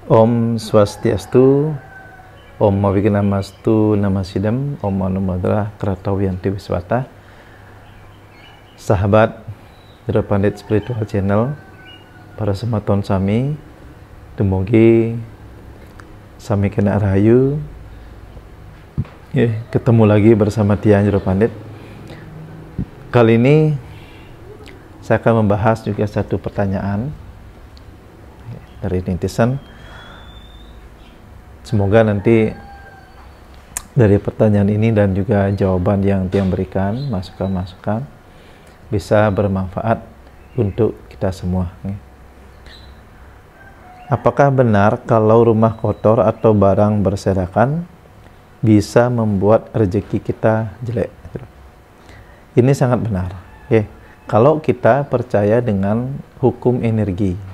Om Swastiastu, Om Mawignamastu Namasidam, Om Mano Madra Kratawiyanti Wiswata. Sahabat Jero Pandit Spiritual Channel, para sematon sami, dumugi sami kena rahayu. Ketemu lagi bersama Tian Jero Pandit. Kali ini saya akan membahas juga satu pertanyaan dari netizen. Semoga nanti dari pertanyaan ini dan juga jawaban yang Tiang berikan, masukan-masukan, bisa bermanfaat untuk kita semua. Apakah benar kalau rumah kotor atau barang berserakan bisa membuat rezeki kita jelek? Ini sangat benar. Kalau kita percaya dengan hukum energi.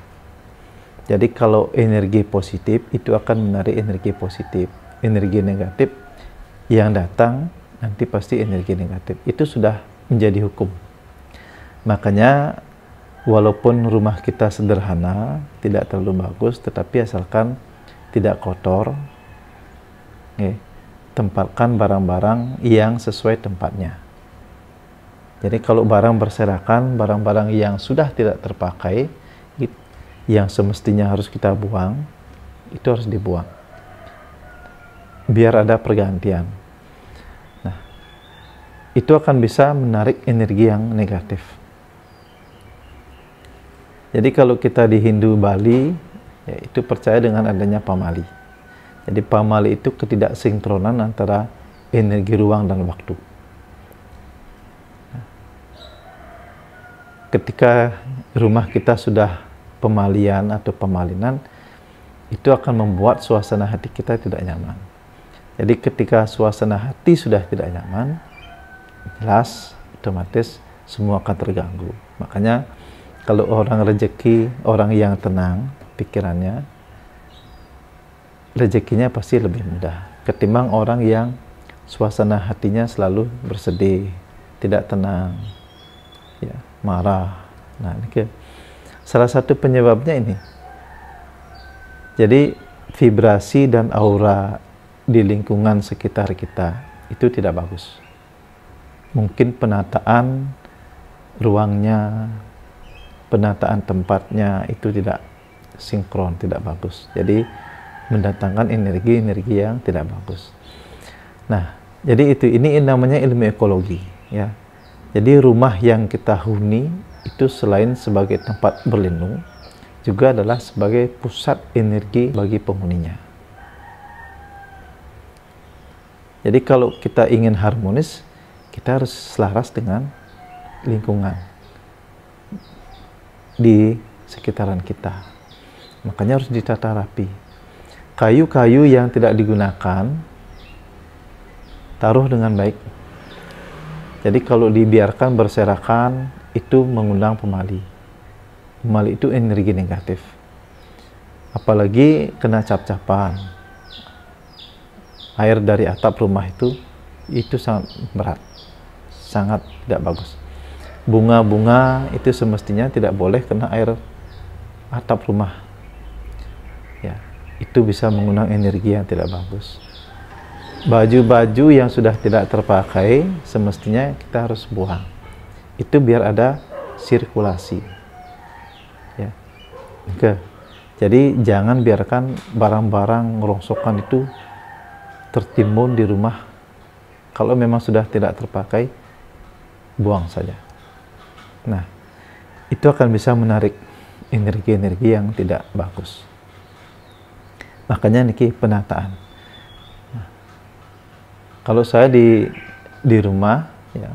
Jadi kalau energi positif itu akan menarik energi positif. Energi negatif yang datang nanti pasti energi negatif. Itu sudah menjadi hukum. Makanya walaupun rumah kita sederhana, tidak terlalu bagus, tetapi asalkan tidak kotor, tempatkan barang-barang yang sesuai tempatnya. Jadi kalau barang berserakan, barang-barang yang sudah tidak terpakai, yang semestinya harus kita buang, itu harus dibuang. Biar ada pergantian. Nah, itu akan bisa menarik energi yang negatif. Jadi kalau kita di Hindu Bali, itu percaya dengan adanya pamali. Jadi pamali itu ketidaksinkronan antara energi ruang dan waktu. Ketika rumah kita sudah pemalian atau pemalinan, itu akan membuat suasana hati kita tidak nyaman. Jadi ketika suasana hati sudah tidak nyaman, jelas otomatis semua akan terganggu. Makanya kalau orang rezeki, orang yang tenang pikirannya, rezekinya pasti lebih mudah ketimbang orang yang suasana hatinya selalu bersedih, tidak tenang, marah. Nah, ini salah satu penyebabnya ini. Jadi vibrasi dan aura di lingkungan sekitar kita itu tidak bagus. Mungkin penataan ruangnya, penataan tempatnya itu tidak sinkron, tidak bagus. Jadi mendatangkan energi-energi yang tidak bagus. Nah, jadi ini namanya ilmu ekologi, ya. Jadi rumah yang kita huni itu selain sebagai tempat berlindung, juga adalah sebagai pusat energi bagi penghuninya. Jadi kalau kita ingin harmonis, kita harus selaras dengan lingkungan di sekitaran kita. Makanya harus ditata rapi. Kayu-kayu yang tidak digunakan, taruh dengan baik. Jadi kalau dibiarkan berserakan, itu mengundang pemali. Pemali itu energi negatif. Apalagi kena cap-capan. Air dari atap rumah itu sangat berat. Sangat tidak bagus. Bunga-bunga itu semestinya tidak boleh kena air atap rumah. Ya, itu bisa mengundang energi yang tidak bagus. Baju-baju yang sudah tidak terpakai semestinya kita harus buang. Itu biar ada sirkulasi. Ya. Jadi jangan biarkan barang-barang rongsokan itu tertimbun di rumah. Kalau memang sudah tidak terpakai, buang saja. Nah, itu akan bisa menarik energi-energi yang tidak bagus. Makanya niki penataan. Nah, kalau saya di rumah, ya,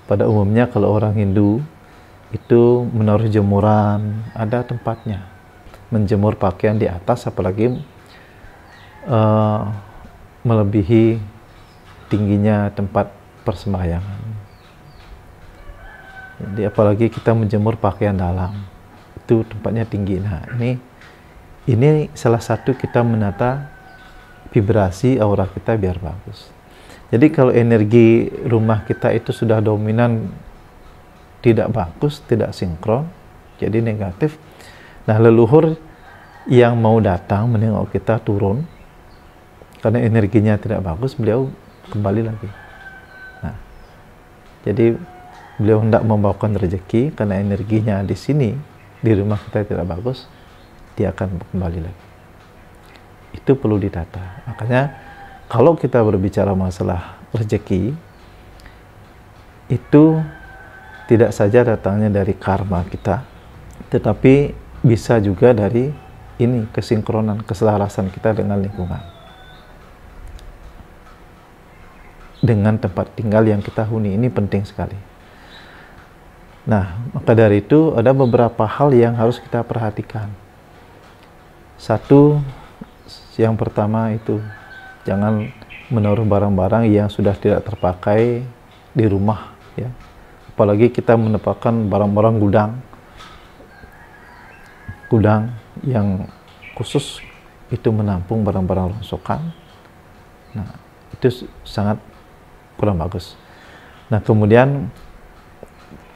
pada umumnya kalau orang Hindu itu menaruh jemuran, ada tempatnya. Menjemur pakaian di atas, apalagi melebihi tingginya tempat persembahyangan. Jadi apalagi kita menjemur pakaian dalam, itu tempatnya tinggi. Nah, ini salah satu kita menata vibrasi aura kita biar bagus. Jadi kalau energi rumah kita itu sudah dominan tidak bagus, tidak sinkron, jadi negatif. Nah, leluhur yang mau datang menengok kita turun, karena energinya tidak bagus, beliau kembali lagi. Nah, jadi beliau hendak membawakan rezeki, karena energinya di sini, di rumah kita tidak bagus, dia akan kembali lagi. Itu perlu ditata. Makanya kalau kita berbicara masalah rezeki, itu tidak saja datangnya dari karma kita, tetapi bisa juga dari ini kesinkronan, keselarasan kita dengan lingkungan, dengan tempat tinggal yang kita huni. Ini penting sekali. Nah, maka dari itu ada beberapa hal yang harus kita perhatikan. Satu, yang pertama itu jangan menaruh barang-barang yang sudah tidak terpakai di rumah, ya. Apalagi kita menempatkan barang-barang gudang yang khusus itu menampung barang-barang rongsokan. Nah, itu sangat kurang bagus. Nah, kemudian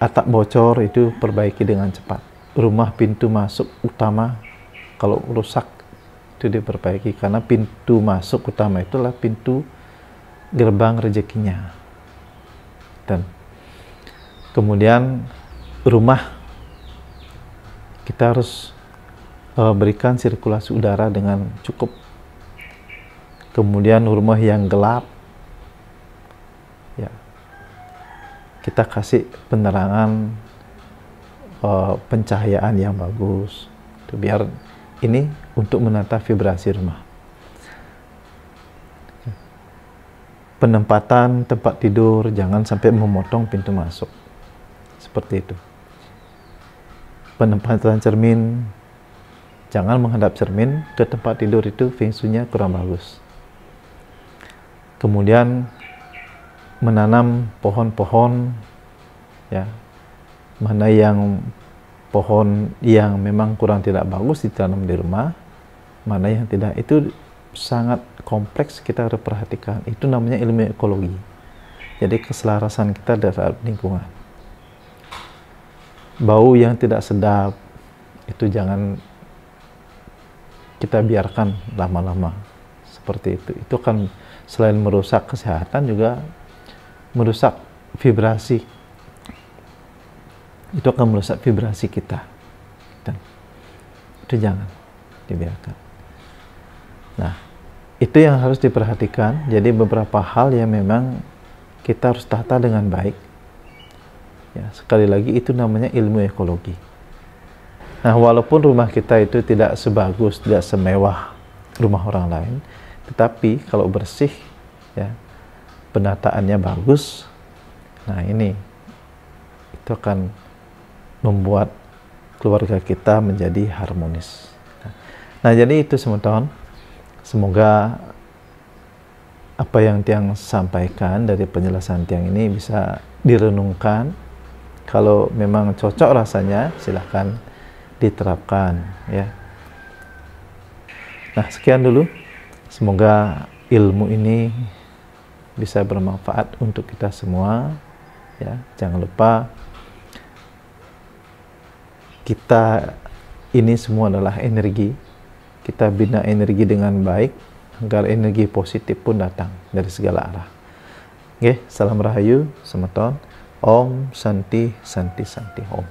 atap bocor itu perbaiki dengan cepat. Rumah pintu masuk utama kalau rusak itu diperbaiki, karena pintu masuk utama itulah pintu gerbang rezekinya. Dan kemudian rumah kita harus berikan sirkulasi udara dengan cukup. Kemudian rumah yang gelap, ya, kita kasih penerangan, pencahayaan yang bagus, itu biar ini untuk menata vibrasi rumah. Penempatan tempat tidur jangan sampai memotong pintu masuk, seperti itu. Penempatan cermin, jangan menghadap cermin ke tempat tidur, itu feng shui-nya kurang bagus. Kemudian menanam pohon-pohon, ya, mana yang pohon yang memang kurang tidak bagus ditanam di rumah, mana yang tidak, itu sangat kompleks, kita harus perhatikan. Itu namanya ilmu ekologi. Jadi keselarasan kita terhadap lingkungan. Bau yang tidak sedap itu jangan kita biarkan lama-lama seperti itu. Itu kan selain merusak kesehatan juga merusak vibrasi. Itu akan merusak vibrasi kita. Dan itu jangan dibiarkan. Nah, itu yang harus diperhatikan. Jadi beberapa hal yang memang kita harus tata dengan baik. Ya, sekali lagi itu namanya ilmu ekologi. Nah, walaupun rumah kita itu tidak sebagus, tidak semewah rumah orang lain, tetapi kalau bersih, ya, penataannya bagus, nah ini itu akan membuat keluarga kita menjadi harmonis. Nah, jadi itu teman-teman. Semoga apa yang Tiang sampaikan dari penjelasan Tiang ini bisa direnungkan. Kalau memang cocok rasanya, silahkan diterapkan, ya. Nah, sekian dulu. Semoga ilmu ini bisa bermanfaat untuk kita semua, ya. Jangan lupa kita ini semua adalah energi. Kita bina energi dengan baik agar energi positif pun datang dari segala arah. Oke, salam rahayu, semeton. Om Santi Santi Santi Om.